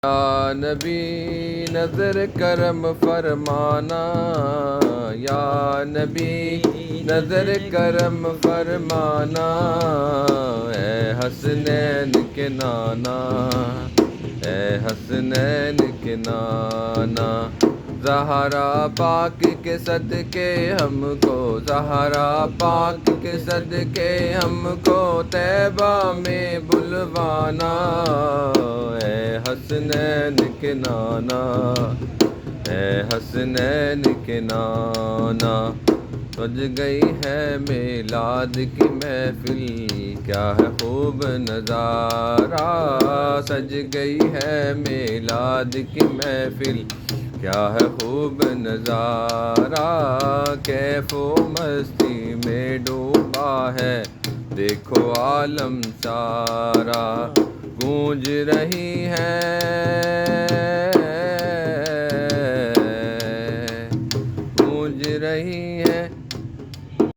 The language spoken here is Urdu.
یا نبی نظر کرم فرمانا، یا نبی نظر کرم فرمانا، اے حسنین کے نانا، اے حسنین کے نانا، زہرا پاک کے صدقے ہم کو، زہرا پاک کے صدقے ہم کو طیبہ میں بلوانا، اے حسنین کے نانا، اے حسنین کے نانا۔ سج گئی ہے میلاد کی محفل، کیا ہے خوب نظارہ، سج گئی ہے میلاد کی محفل، کیا ہے خوب نظارہ، کیف و مستی میں ڈوبا ہے دیکھو عالم سارا، گونج رہی ہے، گونج رہی ہے